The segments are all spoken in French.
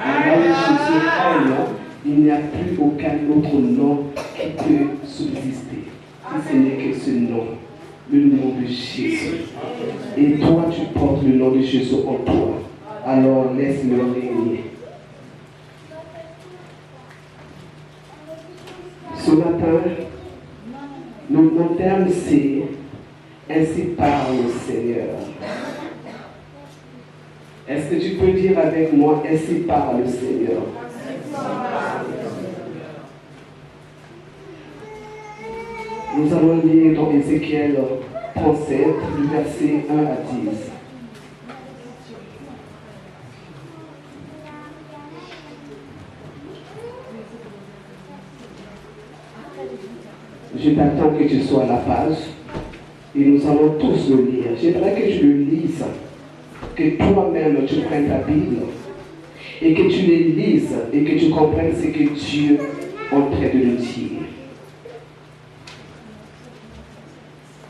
Amen. Là où Jésus règne, il n'y a plus aucun autre nom qui peut subsister. Si ce n'est que ce nom, le nom de Jésus. Et toi, tu portes le nom de Jésus en toi. Alors laisse-le régner. Ce matin, mon terme c'est ainsi parle le Seigneur. Est-ce que tu peux dire avec moi ainsi parle le Seigneur? Nous allons lire dans Ézéchiel 37, du verset 1 à 10. Je t'attends que tu sois à la page et nous allons tous le lire. J'aimerais que tu le lises, que toi-même tu prennes ta Bible et que tu le lises et que tu comprennes ce que Dieu est en train de nous dire.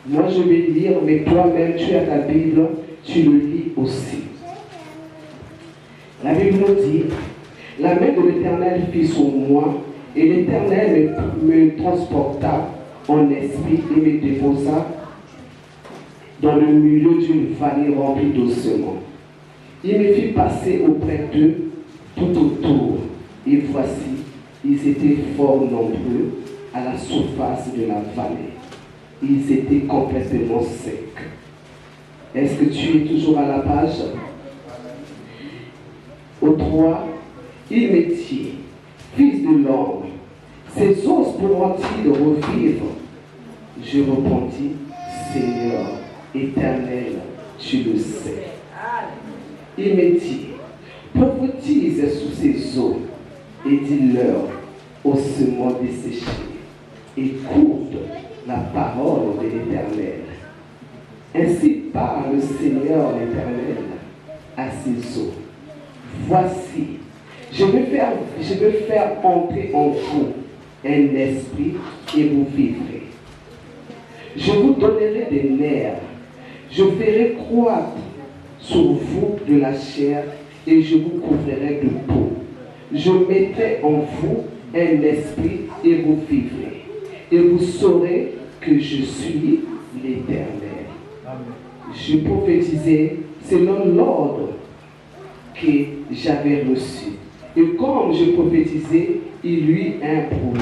Moi je vais lire, mais toi-même tu as ta Bible, tu le lis aussi. La Bible nous dit, la main de l'Éternel fut sur moi et l'Éternel me transporta en esprit et me déposa dans le milieu d'une vallée remplie d'ossements. Il me fit passer auprès d'eux tout autour, et voici, ils étaient fort nombreux à la surface de la vallée. Ils étaient complètement secs. Est-ce que tu es toujours à la page? Au 3, il me dit, fils de l'homme, ces os pourront-ils revivre? Je répondis, Seigneur, éternel, tu le sais. Il me dit, prophétise sur ces eaux et dis-leur, ossements desséchés, écoute la parole de l'Éternel. Ainsi parle le Seigneur l'Éternel à ces eaux. Voici, je vais faire entrer en vous un esprit et vous vivrez. Je vous donnerai des nerfs, je ferai croître sur vous de la chair et je vous couvrirai de peau. Je mettrai en vous un esprit et vous vivrez. Et vous saurez que je suis l'Éternel. Je prophétisais selon l'ordre que j'avais reçu. Et comme je prophétisais, il y eut un bruit.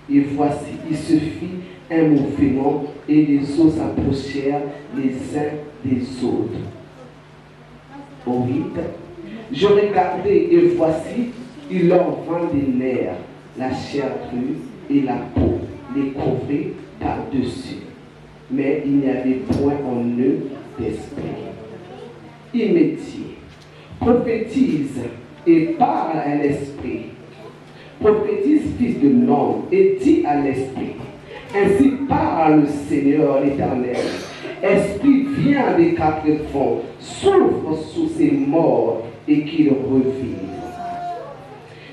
Et voici, il se fit un mouvement et les eaux s'approchèrent les uns des autres. Au 8, je regardai et voici, il leur vint des nerfs, la chair crue et la peau, les couvrit par-dessus. Mais il n'y avait point en eux d'esprit. Il me dit, prophétise et parle à l'esprit. Prophétise, fils de l'homme, et dis à l'esprit. Ainsi parle le Seigneur l'Éternel. Esprit, viens des quatre vents, souffre sous ces morts et qu'ils revivent.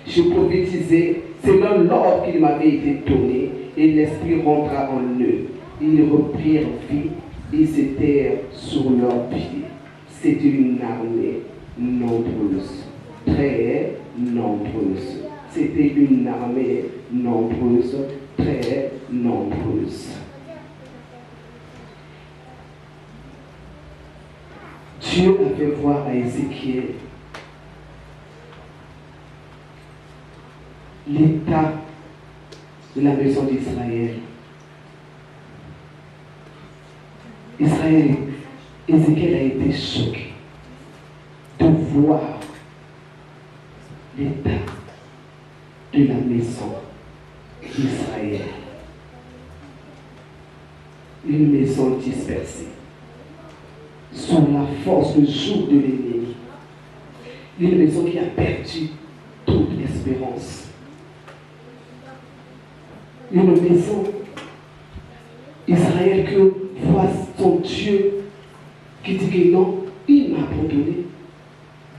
Je prophétisais selon l'ordre qui m'avait été donné, et l'esprit rentra en eux. Ils reprirent vie, ils étaient sur leurs pieds. C'était une armée nombreuse, très nombreuse. C'était une armée nombreuse, très nombreuse. Dieu a fait voir à Ézéchiel l'état de la maison d'Israël. Ézéchiel a été choqué de voir l'état de la maison d'Israël. Une maison dispersée, sous la force du joug de l'ennemi. Une maison qui a perdu toute espérance. Une maison, Israël, que voit son Dieu qui dit que non, il m'a abandonné.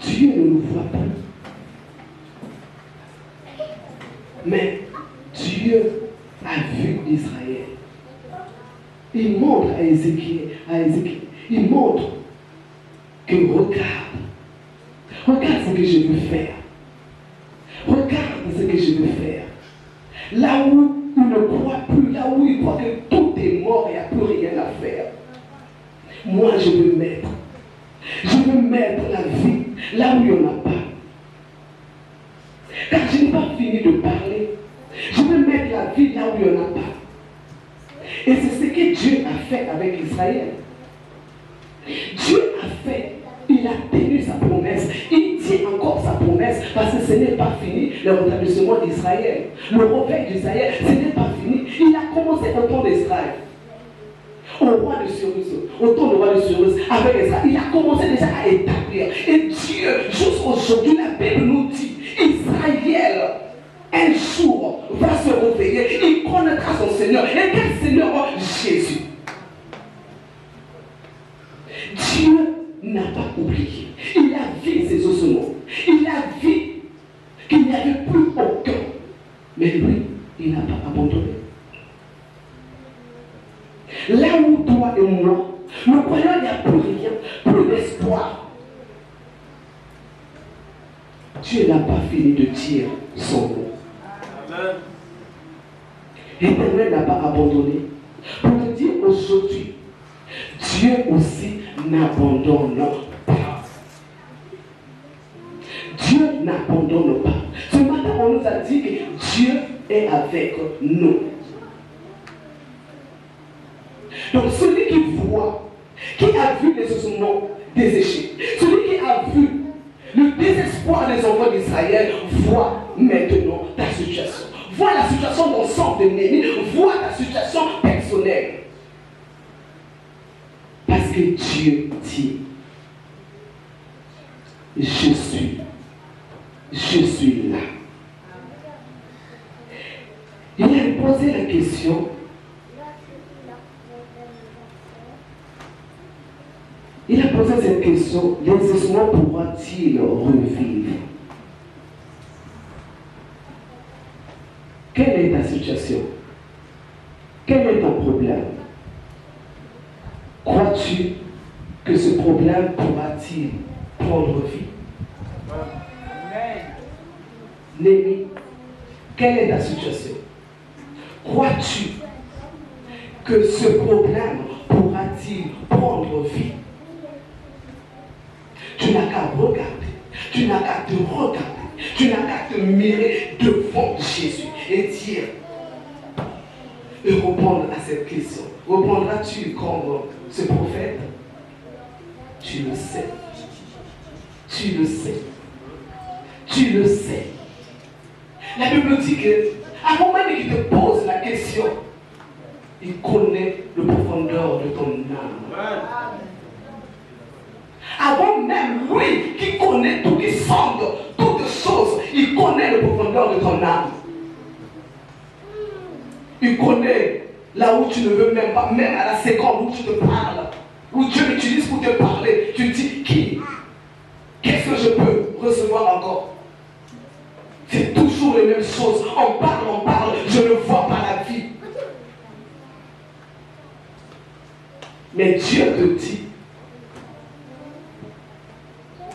Dieu ne nous voit pas. Mais Dieu a vu Israël. Il montre à Ézéchiel, il montre que regarde ce que je veux faire. Regarde ce que je veux faire. Là où il ne croit plus, là où il croit que tout est mort et il n'y a plus rien à faire. Moi, je veux mettre la vie là où il n'y en a pas. Car je n'ai pas fini de parler. Je veux mettre la vie là où il n'y en a pas. Et c'est ce que Dieu a fait avec Israël. Dieu a fait, il a tenu sa promesse. Il tient encore sa promesse parce que ce n'est pas fini le rétablissement d'Israël. Le réveil d'Israël, ce n'est pas fini. Il a commencé au temps d'Israël. Au roi de Cyrus, au temps du roi de Cyrus, avec Israël, il a commencé déjà à établir. Et Dieu, jusqu'aujourd'hui, la Bible nous dit, Israël, un jour, va se réveiller, il connaîtra son Seigneur. Et quel Seigneur? Jésus. Dieu n'a pas oublié. Il a vu ses ossements. Il a vu qu'il n'y avait plus aucun. Mais lui, il n'a pas abandonné. Là où toi et moi, nous croyons qu'il n'y a plus rien, plus d'espoir. Dieu n'a pas fini de dire son nom. L'Éternel n'a pas abandonné. Pour te dire aujourd'hui, Dieu aussi n'abandonne pas. Dieu n'abandonne pas. Ce matin, on nous a dit que Dieu est avec nous. Donc celui qui voit, qui a vu les ossements desséchés, celui qui a vu le désespoir des enfants d'Israël, voit maintenant ta situation. Voit la situation d'ensemble de Néhémie, voit ta situation personnelle. Parce que Dieu dit, je suis là. Il a posé la question. Il a posé cette question, les ossements pourront-ils revivre? Quelle est ta situation? Quel est ton problème? Crois-tu que ce problème pourra-t-il prendre vie? Néhémie, quelle est ta situation? Crois-tu que ce problème pourra-t-il prendre vie? Tu n'as qu'à regarder, tu n'as qu'à te regarder, tu n'as qu'à te mirer devant Jésus et dire, et répondre à cette question. Répondras-tu comme ce prophète? Tu le sais. Tu le sais. Tu le sais. La Bible dit que, avant même qu'il te pose la question, il connaît le profondeur de ton âme. Avant même lui qui connaît tout, qui sonde toutes choses, il connaît le profondeur de ton âme. Il connaît là où tu ne veux même pas, même à la seconde où tu te parles, où Dieu m'utilise pour te parler. Tu dis qui? Qu'est-ce que je peux recevoir encore? C'est toujours les mêmes choses. On parle, je ne vois pas la vie. Mais Dieu te dit,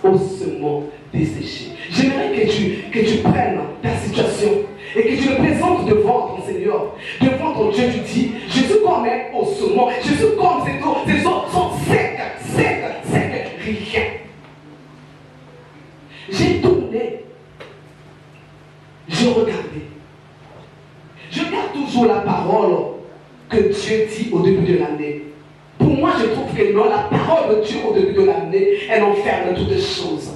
ossements desséchés. J'aimerais que tu prennes ta situation et que tu le présentes devant ton Seigneur, devant ton Dieu. Tu dis, je suis comme un ossement, je suis comme ces eaux sont secs, rien. J'ai tourné, j'ai regardé. Je garde toujours la parole que Dieu dit au début de l'année. Pour moi, je trouve que non, la parole de Dieu au début de l'année, elle enferme toutes les choses.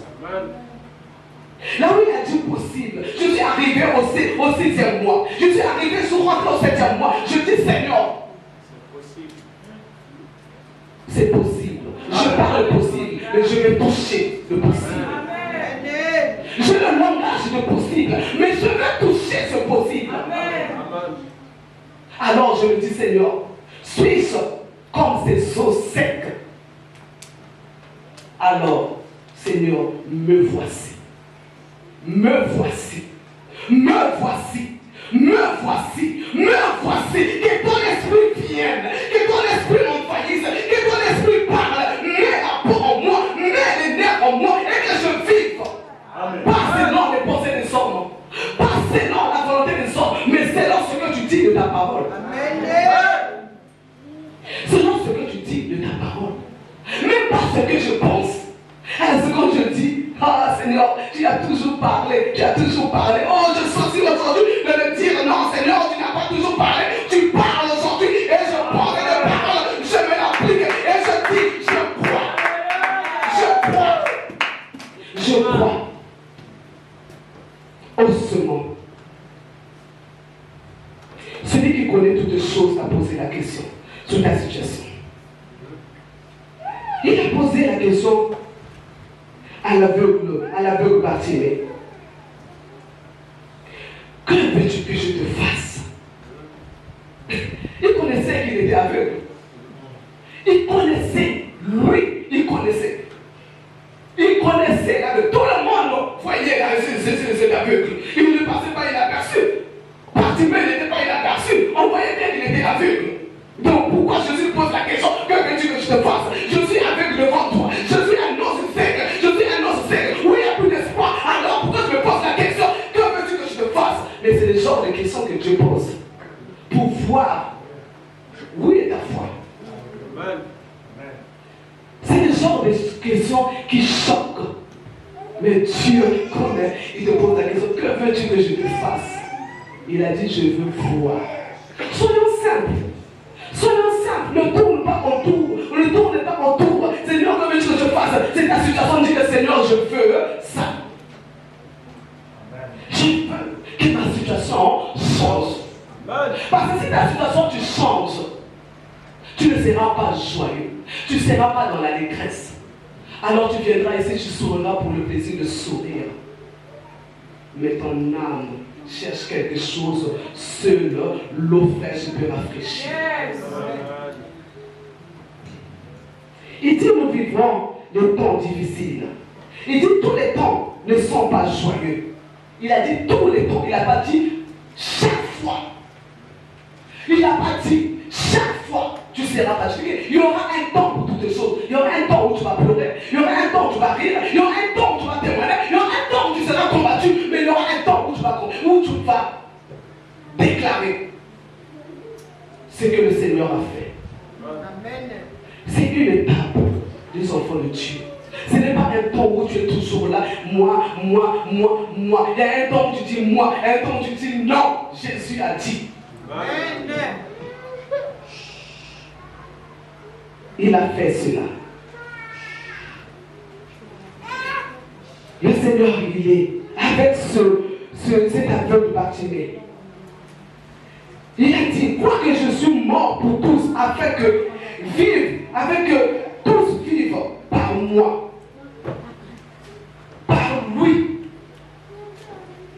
Là où il a dit possible, je suis arrivé au 6e mois. Je suis arrivé, je suis rentré au 7e mois. Je dis, Seigneur, c'est possible. Je parle possible, mais je vais toucher le possible. J'ai le langage de possible, mais je vais toucher ce possible. Alors je me dis, Seigneur, suis-je comme ces eaux secs? Alors, Seigneur, me voici. Me voici. Me voici. Me voici. Me voici. Que ton esprit vienne. Que ton esprit m'envahisse. Que ton esprit parle. Mets la peau en moi. Mets les nerfs en moi. Et que je vive. Amen. Pas selon les pensées des hommes. ce que je pense. À la seconde, je dis, ah Seigneur, tu as toujours parlé, tu as toujours parlé. Oh, je suis aussi aujourd'hui de me dire, non Seigneur, tu n'as pas toujours parlé, tu parles aujourd'hui et je prends cette parole, je me l'applique et je dis, je crois. Je crois. Haussement. Celui qui connaît toutes choses a posé la question sur ta situation. Il a posé la question à l'aveugle Bartimée. Que veux-tu que je te fasse? Il connaissait qu'il était aveugle. Il connaissait, lui, il connaissait. Il connaissait, là, de tout le monde voyait là, c'est aveugle. Il ne passait pas inaperçu. Bartimée n'était pas inaperçu. On voyait bien qu'il était aveugle. Donc pourquoi Jésus pose la question, que veux-tu que je te fasse? Je suis aveugle devant toi. Je suis un os sec. Je suis un os sec. Oui, il n'y a plus d'espoir. Alors pourquoi je me pose la question, que veux-tu que je te fasse? Mais c'est le genre de questions que Dieu pose pour voir où est ta foi. Amen. C'est le genre de questions qui choquent. Mais Dieu connaît. Il te pose la question, que veux-tu que je te fasse? Il a dit, je veux voir. Soyons simples. Soyons simples. Ne tourne pas autour. Ne tourne pas autour. Seigneur, que veux-tu que je fasse? C'est ta situation. Dis que Seigneur, je veux ça. Je veux que ma situation change. Parce que si ta situation tu changes, tu ne seras pas joyeux. Tu ne seras pas dans la détresse. Alors tu viendras ici, tu souriras pour le plaisir de sourire. Mais ton âme cherche quelque chose, seule l'eau fraîche peut rafraîchir. Il dit, nous vivons des temps difficiles. Il dit, tous les temps ne sont pas joyeux. Il a dit tous les temps. Il n'a pas dit chaque fois. Il n'a pas dit chaque fois tu seras fatigué. Il y aura un temps pour toutes les choses. Il y aura un temps où tu vas pleurer. Il y aura un temps où tu vas rire. Il y aura un temps où tu vas témoigner. Il y aura un temps où tu seras combattu. Mais il y aura un temps où tu vas déclarer ce que le Seigneur a fait. Amen. C'est une étape des enfants de Dieu. Ce n'est pas un temps où tu es toujours là, moi. Il y a un temps où tu dis moi, un temps où tu dis non. Jésus a dit. Amen. Il a fait cela. Le Seigneur, il est avec cet aveugle Bartimée. Il a dit, quoi que je suis mort pour tous, afin que tous vivent par moi, par lui.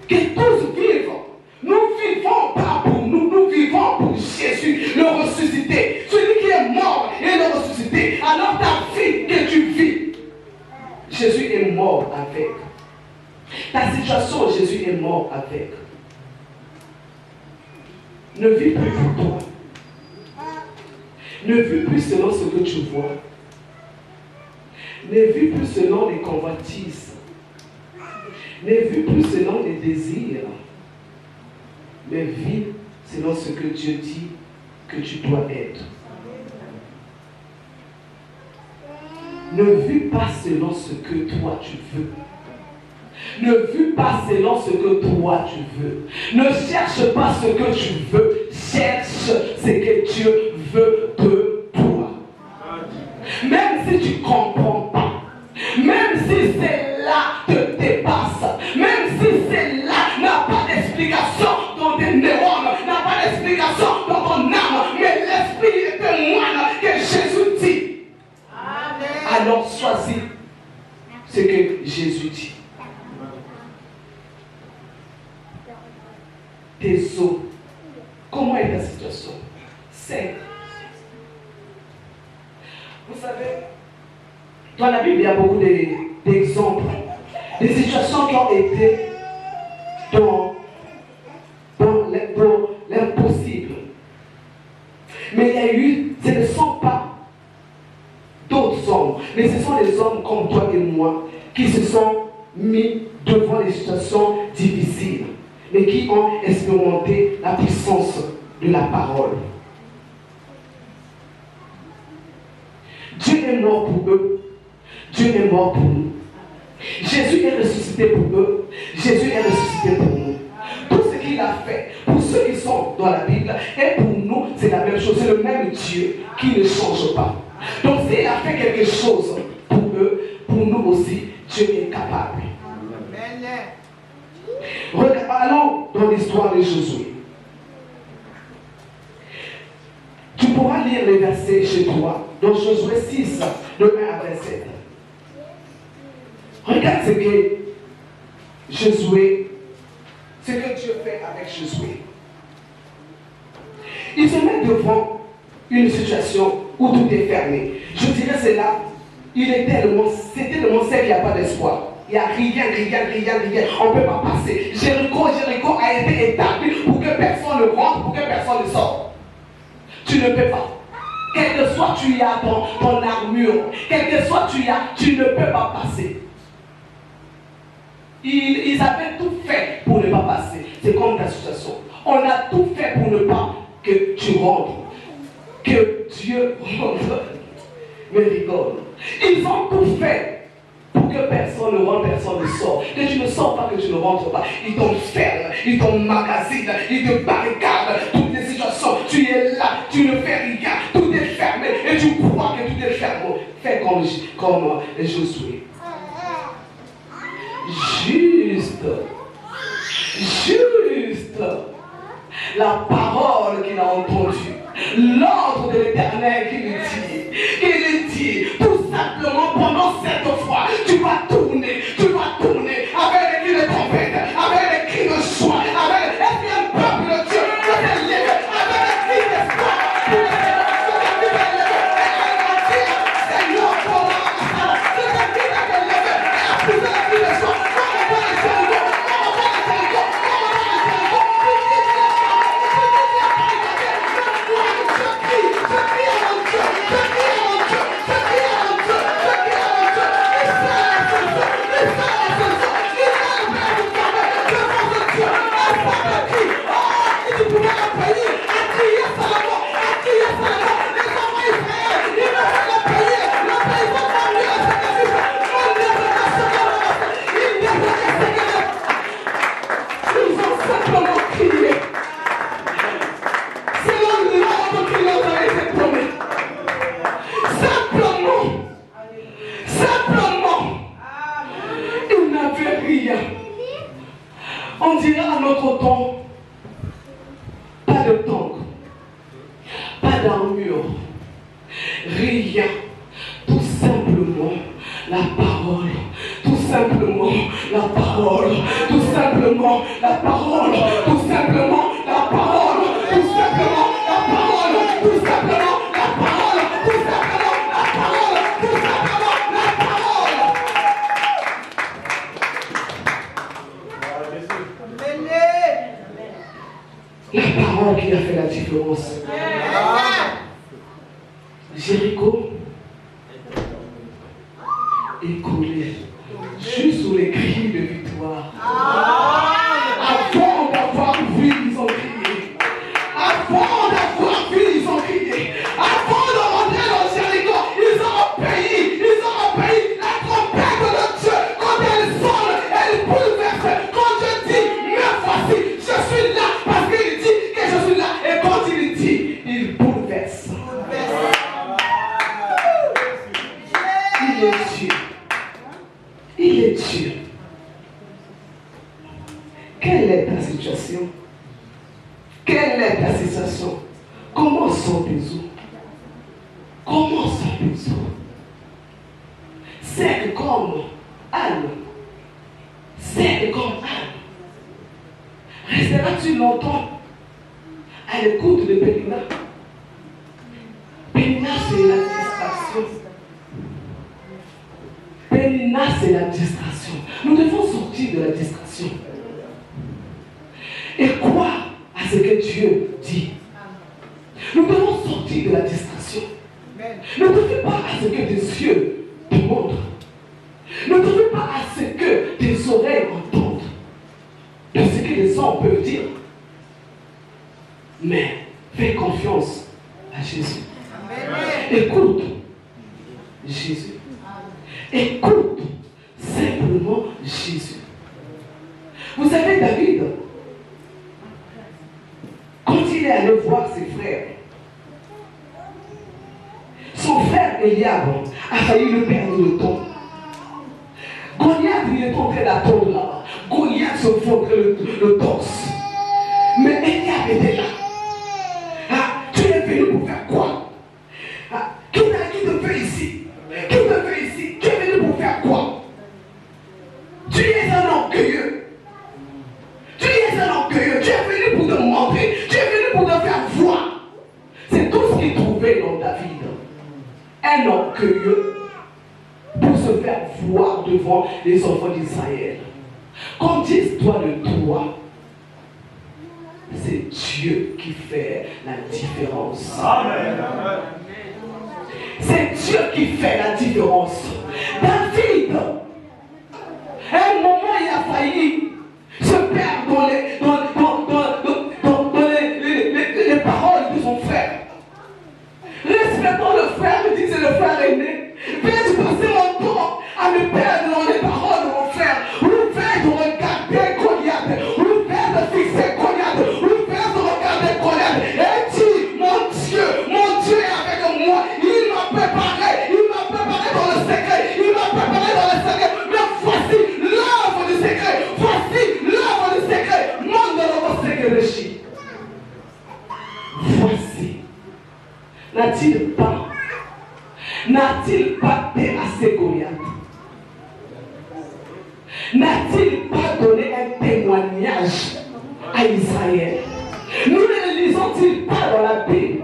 Que tous vivent. Nous vivons pas pour nous, nous vivons pour Jésus, le ressuscité. Celui qui est mort et le ressuscité. Alors ta vie que tu vis, Jésus est mort avec. Ta situation, Jésus est mort avec. Ne vis plus pour toi. Ne vis plus selon ce que tu vois. Ne vis plus selon les convoitises. Ne vis plus selon les désirs. Mais vis selon ce que Dieu dit que tu dois être. Ne vis pas selon ce que toi tu veux. Ne vis pas selon ce que toi tu veux. Ne cherche pas ce que tu veux. Cherche ce que Dieu veut de toi. Même si tu ne comprends pas. Même si cela te dépasse. Même si cela n'a pas d'explication dans tes neurones. N'a pas d'explication dans ton âme. Mais l'esprit est témoin que Jésus dit. Amen. Alors choisis ce que Jésus dit. Tes os. Comment est ta situation? C'est. Vous savez, dans la Bible, il y a beaucoup d'exemples. Des situations qui ont été dans l'impossible. Mais il y a eu, ce ne sont pas d'autres hommes, mais ce sont des hommes comme toi et moi qui se sont mis devant des situations difficiles, mais qui ont expérimenté la puissance de la parole. Dieu est mort pour eux, Dieu est mort pour nous. Jésus est ressuscité pour eux. Jésus est ressuscité pour nous. Tout ce qu'il a fait, pour ceux qui sont dans la Bible, et pour nous, c'est la même chose. C'est le même Dieu qui ne change pas. Donc s'il a fait quelque chose pour eux, pour nous aussi, Dieu est capable. Allons dans l'histoire de Josué. Tu pourras lire les versets chez toi, dans Josué 6, de 1 à 27. Regarde ce que Josué, ce que Dieu fait avec Josué. Il se met devant une situation où tout est fermé. Je dirais cela, c'était tellement sec qu'il n'y a pas d'espoir. Il n'y a rien. On ne peut pas passer. Jéricho a été établi pour que personne ne rentre, pour que personne ne sorte. Tu ne peux pas. Quel que soit tu y as ton armure, quel que soit tu y as, tu ne peux pas passer. Ils avaient tout fait pour ne pas passer. C'est comme ta situation. On a tout fait pour ne pas que tu rentres. Que Dieu rentre. Mais rigole. Ils ont tout fait pour que personne ne rentre, personne ne sort. Que tu ne sors pas, que tu ne rentres pas. Ils t'enferment, ils t'emmagasinent, ils te barricadent. Toutes les situations, tu es là, tu ne fais rien. Tout est fermé et tu crois que tout est fermé. Fais comme Josué. Juste. La parole qu'il a entendue. L'ordre de l'Éternel qui lui dit, tout simplement pendant cette fois, tu vas tourner avec les cris de trompette, avec les cris de joie, avec est-ce qu'il y a un peuple de Dieu qui s'est levé avec les cris d'espoir pour les générations qui vont lever et elle va dire, Seigneur, comment c'est la qui va te lever et a poussé les cris de joie, comment on va les Jéricho, on dirait à notre temps, pas de tank, pas d'armure, rien, tout simplement la parole, tout simplement la parole, tout simplement la parole, tout simplement la parole, tout simplement la parole, tout simplement la parole, tout simplement la parole, tout simplement la parole. La parole qui a fait la différence. Jéricho est coulé juste sous les cris de victoire. Avant d'avoir vu, ils ont crié. Avant d'avoir vu, ils ont crié. Avant de rentrer dans Jéricho, ils ont obéi. Ils ont obéi. La trompette de Dieu, quand elle sonne, elle bouleverse. Quand Dieu dit, me voici, je suis là, parce qu'il dit que je suis là. Et quand il dit, il bouleverse. Il est Dieu. Il est Dieu. Quelle est ta situation? Quelle est ta situation? Comment sont tes eaux? Comment sont tes eaux? C'est comme Anne. C'est comme Anne. Resteras-tu longtemps à l'écoute de Pénina? Pénina, c'est la distraction. Pénina, c'est la distraction. Nous devons sortir de la distraction et croire à ce que Dieu dit. Nous devons sortir de la distraction. Ne te fie pas à ce que tes yeux te montrent. Ne te fie pas à ce que tes oreilles entendent, de ce que les hommes peuvent dire. Mais fais confiance à Jésus. Écoute Jésus. Écoute simplement Jésus. Vous savez, David, quand il est allé voir ses frères, son frère Eliab a failli le perdre de temps. Goliath, il est en train d'attendre là-bas. Goliath se fondrait le torse. Mais Eliab était là. Ah, tu es venu pour faire quoi? Ah, qui te fait ici? Qui te fait ici? Tu es venu pour faire quoi? Tu es un orgueilleux. Tu es un orgueilleux. Tu es venu pour te montrer. Tu es venu pour te faire voir. C'est tout ce qu'il trouvait dans David. Un orgueilleux pour se faire voir devant les enfants d'Israël. Qu'on dise toi de toi, c'est Dieu qui fait la différence. Amen. C'est Dieu qui fait la différence. David, à un moment, il a failli se perdre dans les paroles de son frère. Respectons le frère, me disait le frère aîné. Vais-je passer mon temps à me perdre dans les paroles de mon frère? Ou vais-je regarder Goliath? Ou vais-je fixer Goliath? Ou vais-je regarder Goliath? Et dit, mon Dieu est avec moi. Il m'a préparé dans le secret. Il m'a préparé dans le secret. Mais voici l'œuvre du secret. Voici l'œuvre du secret. Monde de l'homme secret de Chi. Voici. N'a-t-il pas terrassé Goliath? N'a-t-il pas donné un témoignage à Israël? Nous ne le lisons-ils pas dans la Bible?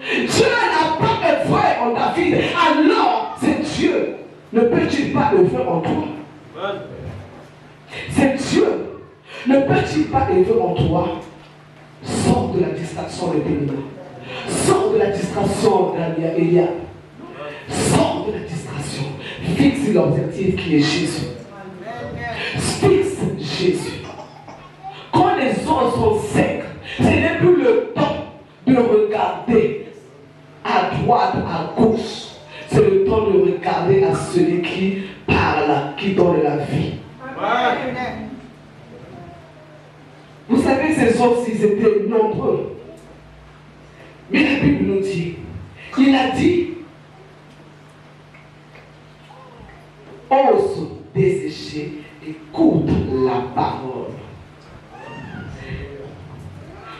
Dieu n'a pas œuvré en David, alors c'est Dieu. Ne peut-il pas œuvrer en toi? C'est Dieu. Ne peut-il pas œuvrer en toi? Sors de la distraction de Pénélope. Sors de la distraction d'Eliab. Sors de la distraction. Fixe l'objectif qui est Jésus. Fixe Jésus. Quand les eaux sont secs, ce n'est plus le temps de regarder à droite, à gauche. C'est le temps de regarder à celui qui parle, qui donne la vie. Vous savez, ces eaux, ils étaient nombreux. Mais la Bible nous dit, il a dit, ose dessécher, écoute la parole.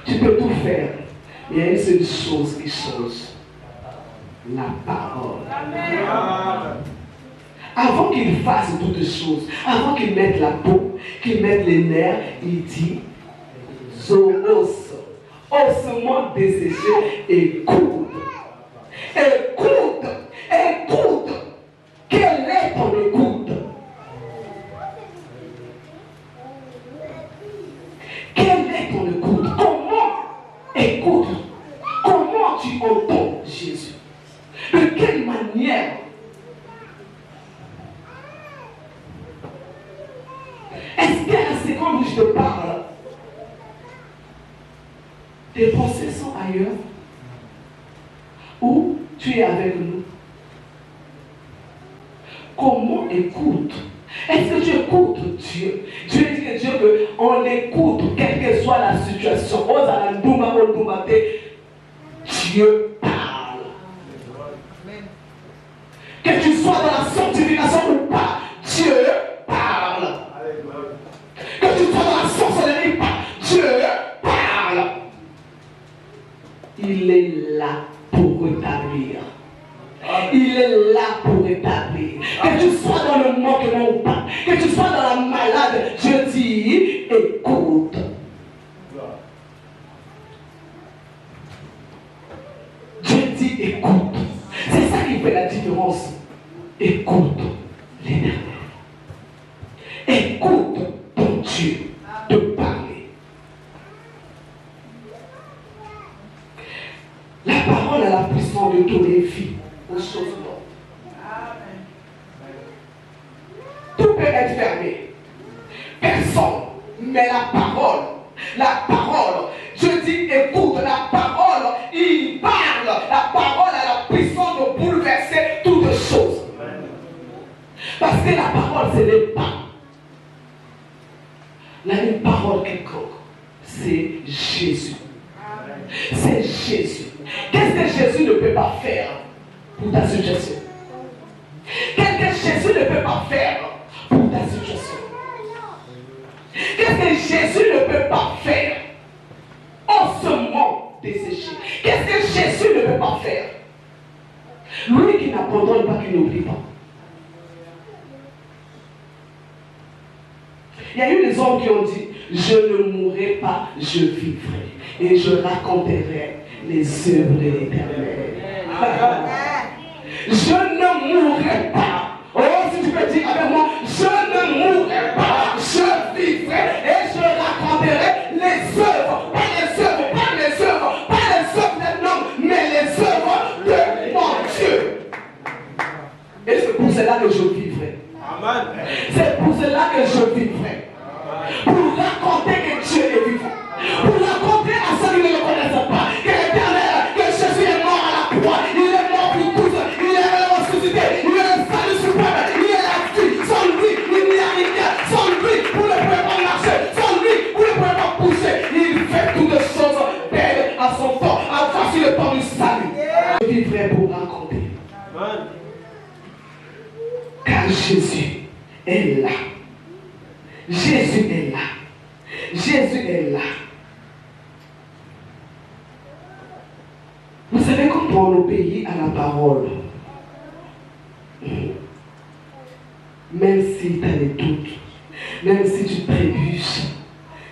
Tu peux tout faire, mais il y a une seule chose qui change, la parole. Amen. Avant qu'il fasse toutes choses, avant qu'il mette la peau, qu'il mette les nerfs, il dit, osement desséché, écoute. Écoute. Écoute. Quelle est ton écoute? Quelle est ton écoute? Comment écoute? Comment tu entends Jésus? De quelle manière? Est-ce qu'à la seconde où je te parle, tes pensées sont ailleurs? Ou tu es avec nous? Comment écoute? Est-ce que tu écoutes Dieu? Dieu dit que Dieu veut, on l'écoute, quelle que soit la situation. Dieu parle. Que tu sois dans la sanctification ou pas, Dieu parle. Que tu sois dans la sorcellerie ou pas, Dieu parle. Il est là pour rétablir. Il est là pour rétablir. Que tu sois dans le manquement ou pas, que tu sois dans la malade, Dieu dit, écoute. Dieu dit, écoute. C'est ça qui fait la différence. Écoute l'Éternel. Écoute ton Dieu te parler. La parole a la puissance de donner vie aux choses mortes. Tout peut être fermé. Personne. Mais la parole, je dis écoute, la parole, il parle. La parole a la puissance de bouleverser toutes choses. Parce que la parole, ce n'est pas. Là, une parole quelconque. C'est Jésus. C'est Jésus. Qu'est-ce que Jésus ne peut pas faire pour ta situation? Qu'est-ce que Jésus ne peut pas faire pour ta situation? Qu'est-ce que Jésus ne peut pas faire en ce moment desséché? Qu'est-ce que Jésus ne peut pas faire? Lui qui n'abandonne pas, qui n'oublie pas. Il y a eu des hommes qui ont dit, je ne mourrai pas, je vivrai. Et je raconterai les œuvres de l'Éternel. Je ne mourrai pas. Oh, si tu peux dire avec moi, je ne mourrai pas, je vivrai et je raconterai les œuvres. Pas les œuvres, pas les œuvres, pas les œuvres d'un homme, mais les œuvres de mon Dieu. Et c'est pour cela que je vivrai. Amen. C'est pour cela que je vivrai. Pour raconter que Dieu est vivant. Pour raconter à ceux qui ne le connaissent pas que l'Éternel, que Jésus est mort à la croix. Il est mort pour tous. Il est ressuscité. Il est le salut suprême. Il est la vie. Sans lui, il n'y a rien. Sans lui, vous ne pouvez pas marcher. Sans lui, vous ne pouvez pas pousser. Il fait toutes choses belles à son temps. À voici le temps du salut. Je vivrai pour raconter. Car Jésus est là. Jésus est là. Jésus est là. Vous savez comment on obéit à la parole. Même si tu as des doutes, même si tu trébuches,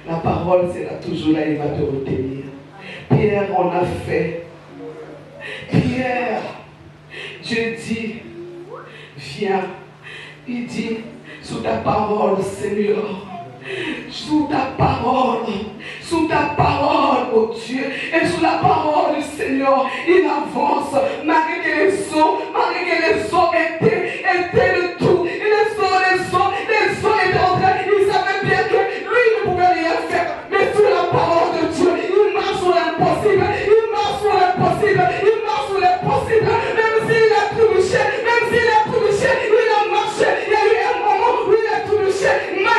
la parole sera toujours là, il va te retenir. Pierre en a fait. Pierre, Dieu dit, viens. Il dit, sous ta parole, Seigneur, sous ta parole, oh Dieu, et sous la parole du Seigneur, il avance, malgré que les eaux étaient de tout, et les eaux étaient en train, il savait bien que lui ne pouvait rien faire, mais sous la parole de Dieu, il marche sur l'impossible, il marche sur l'impossible, même s'il a trébuché, il a marché, il y a eu un moment où il a trébuché, mais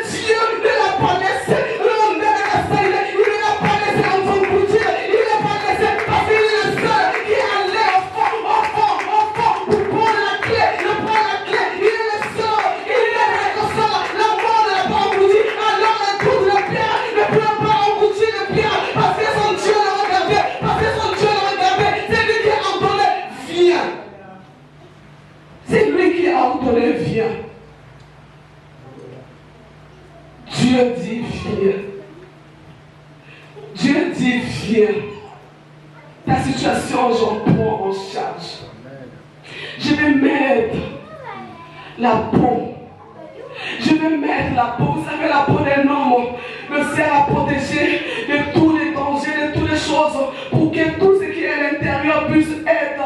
Dieu ne l'a pas laissé, il ne l'a pas laissé en son boutique, il ne l'a pas laissé parce qu'il est le seul qui allait au fond, pour prendre la clé, il est le seul, il est comme ça, la mort ne l'a pas englouti, alors le coup de la pierre ne peut pas engloutir le pierre, parce que son Dieu l'a regardé, c'est lui qui a ordonné, viens. C'est lui qui a ordonné, viens. Dieu dit, viens. Dieu dit, viens. Ta situation, j'en prends en charge. Je vais mettre la peau. Vous savez, la peau d'un homme me sert à protéger de tous les dangers, de toutes les choses, pour que tout ce qui est à l'intérieur puisse être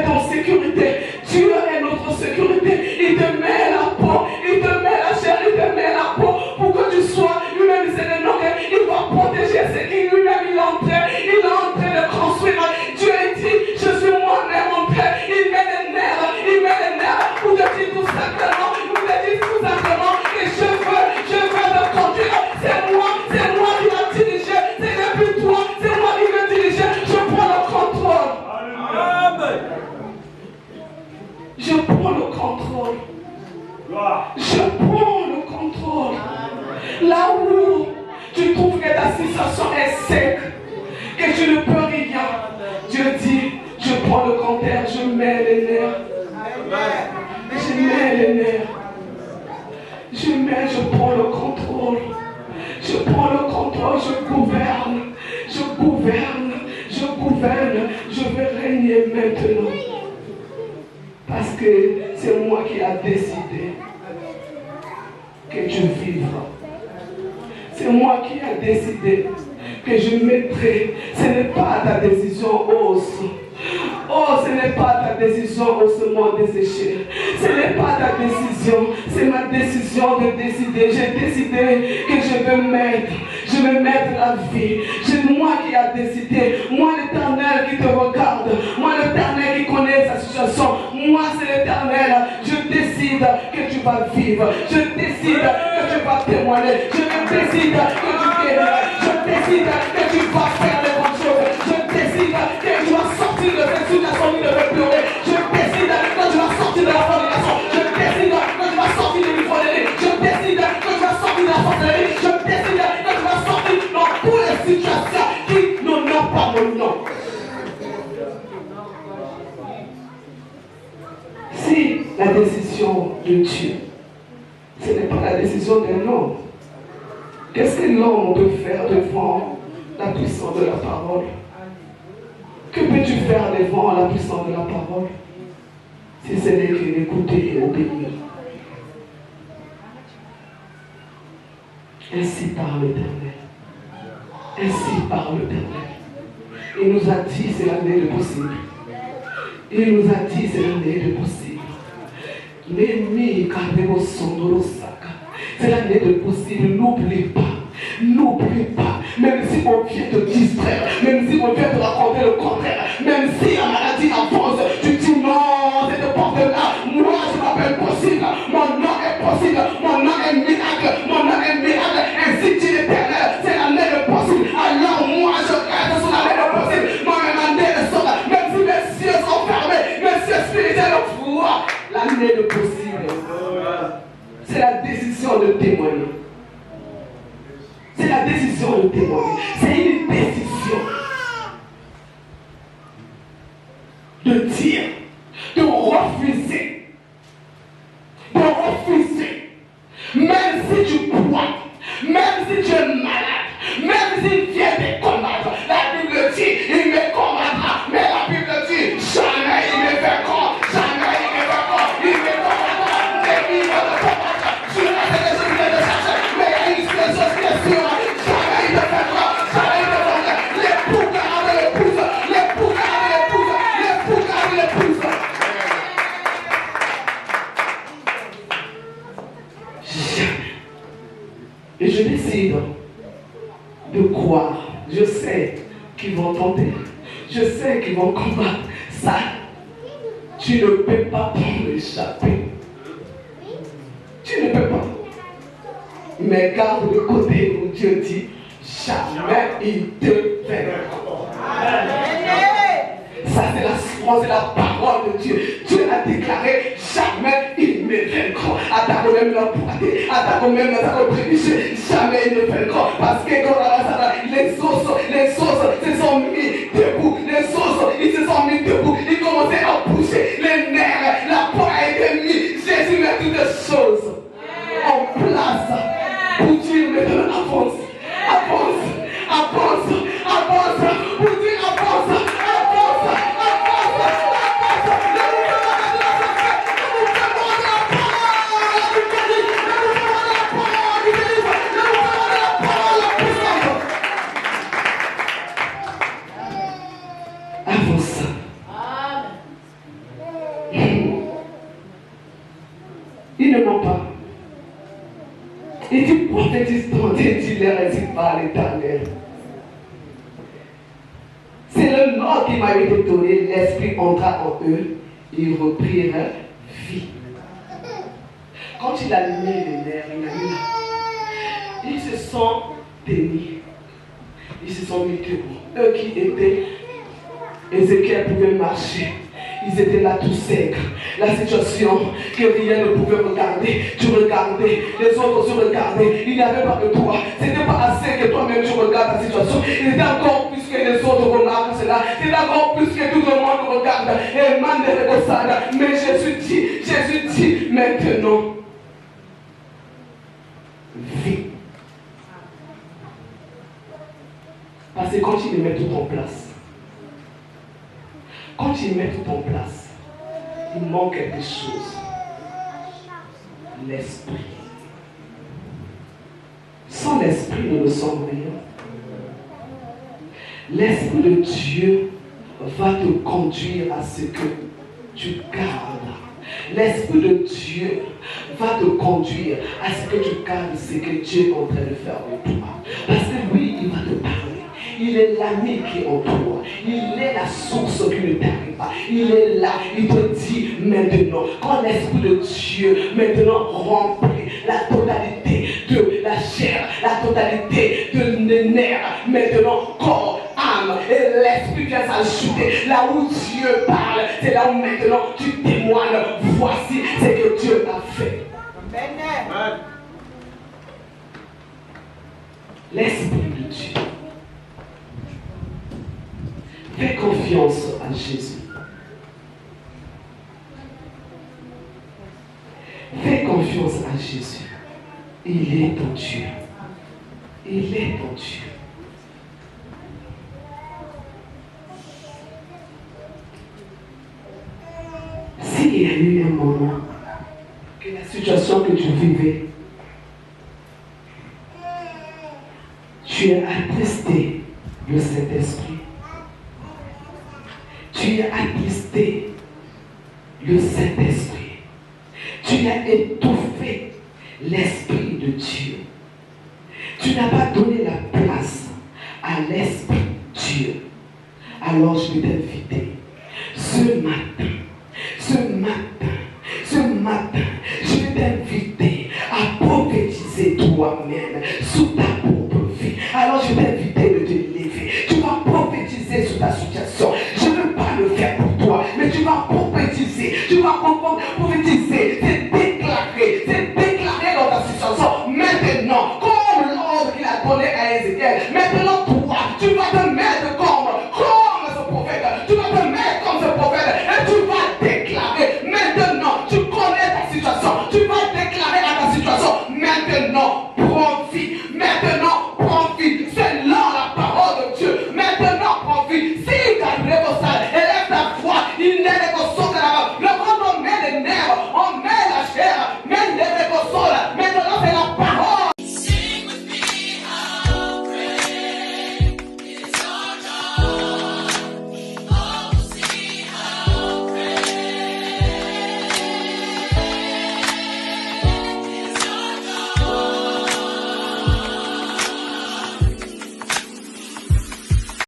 en sécurité. Dieu est notre sécurité. Il te met la peau, il te met la chair, il te met la peau pour que tu sois lui-même. Il va protéger ce qui lui-même il est en train de construire. Dieu dit, je suis moi-même en train. Il met les nerfs pour te dire tout simplement, que je veux te conduire. C'est moi qui va diriger. C'est depuis toi, c'est moi qui vais diriger. Je prends le contrôle. Amen. Je prends le contrôle. Là où tu trouves que ta situation est sec, que tu ne peux rien, Dieu dit, je prends le compteur, je mets les nerfs. Je prends le contrôle. Je gouverne. Je vais régner maintenant. Parce que c'est moi qui ai décidé que tu vivras. C'est moi qui ai décidé que je mettrai. Ce n'est pas ta décision, ce n'est pas ta décision, osement desséché. Ce n'est pas ta décision, c'est ma décision de décider. J'ai décidé que je vais mettre la vie. C'est moi qui ai décidé. Moi, l'Éternel qui te regarde. Moi, l'Éternel qui connaît sa situation. Moi, c'est l'Éternel décide que tu vas vivre. Je décide que tu vas témoigner. Je décide que tu guériras. Je décide que tu vas faire les bonnes choses. Je décide que tu vas sortir de cette situation qui devait pleurer. Je décide que tu vas sortir de la fornication. Je décide que tu vas sortir de l'ivronerie. Je décide que tu vas sortir de la sorcellerie. Je décide que tu vas sortir dans toutes les situations qui n'ont pas mon nom. Si la décision de Dieu, ce n'est pas la décision d'un homme, qu'est-ce que l'homme peut faire devant la puissance de la parole? Que peux-tu faire devant la puissance de la parole? Si ce n'est que d'écouter et obéir. Ainsi parle l'Éternel. Ainsi parle l'Éternel. Il nous a dit c'est l'année de possible. Il nous a dit c'est l'année de possible. C'est l'année de possible. N'oublie pas. N'oublie pas. Même si on vient te distraire, même si on vient te raconter le contraire, même si la maladie avance, tu dis non, cette porte-là, moi je m'appelle possible. Mon nom est possible. Mon nom est miracle. Mon nom est miracle. Ainsi dit l'Éternel. C'est l'année de possible. Alors moi je reste sur l'année de possible. Moi-même l'année de sort. Même si mes cieux sont fermés, mes cieux spirituels voient l'année de possible. C'est la décision de témoigner. C'est la décision de témoigner. C'est une décision de dire, de refuser. De refuser. Même si tu crois, même si tu es malade, même s'il vient te combattre, la Bible dit, il me combattra. Mais la Bible dit, jamais il me vaincra. Jamais il me vaincra. Il me combattra. Et il va te combattre. Tu as des choses que tu cherches, mais il y a une seule chose qui est sûre. Jamais il te vaincra. Jamais il te vaincra. L'époux garde l'épouse. L'époux garde l'épouse. L'époux garde l'épouse. Jamais. Et je décide de croire. Je sais qu'ils vont tenter. Je sais qu'ils vont combattre. Ça, tu ne peux pas échapper. Tu ne peux pas. Mais garde le côté où Dieu dit, jamais il te vaincra. Ça c'est la souffrance, c'est la parole de Dieu. Dieu a déclaré, jamais il ne vaincra. Attaque même la poignée, attaque même la prédiché, jamais il ne vaincra. Parce que les os se sont mis debout. Les os, ils se sont mis debout. Ils commençaient à bouger. Les nerfs, la peau a été mise. Jésus met toutes les choses en place pour dire maintenant avance, avance, avance, avance, pour dire avance, avance, avance, avance. Avance. Il ne ment pas. Et tu prophétises ton Dieu, tu leur dis pas l'Éternel. C'est le nom qui m'a été donné, l'Esprit entra en eux, ils reprirent vie. Quand il a mis les nerfs, il a mis là. Ils se sont tenus. Ils se sont mis debout. Eux qui étaient, Ézéchiel pouvait marcher. Ils étaient là tout secs. La situation que rien ne pouvait regarder. Tu regardais, les autres aussi regardaient. Il n'y avait pas de toi. Ce n'était pas assez que toi-même tu regardes la situation. Il était encore plus que les autres remarquent cela. C'était encore plus que tout le monde regarde. Et mais Jésus dit maintenant, vis. Parce que quand il met tout en place, quand il met tout en place, il manque quelque chose. L'esprit. Sans l'esprit, nous ne sommes rien. L'esprit de Dieu va te conduire à ce que tu gardes. L'esprit de Dieu va te conduire à ce que tu gardes ce que Dieu est en train de faire en toi. Parce que lui, il va te parler. Il est l'ami qui entoure. Il est la source qui ne t'arrive pas. Il est là. Il te dit maintenant, quand l'Esprit de Dieu maintenant remplit la totalité de la chair, la totalité de nerfs, maintenant corps, âme et l'Esprit vient s'ajouter. Là où Dieu parle, c'est là où maintenant tu témoignes. Voici ce que Dieu a fait. Amen. L'Esprit de Dieu. Fais confiance à Jésus. Fais confiance à Jésus. Il est ton Dieu. Il est ton Dieu. S'il y a eu un moment que la situation que tu vivais, tu as attristé le Saint-Esprit. Tu as attristé le Saint-Esprit. Tu as étouffé l'Esprit de Dieu. Tu n'as pas donné la place à l'Esprit de Dieu. Alors je vais t'inviter ce matin, je vais t'inviter à prophétiser toi-même sous ta propre vie. Alors je vais t'inviter de te lever. Tu vas prophétiser sur ta situation. Je ne veux pas le faire pour toi, mais tu vas prophétiser. Tu vas prophétiser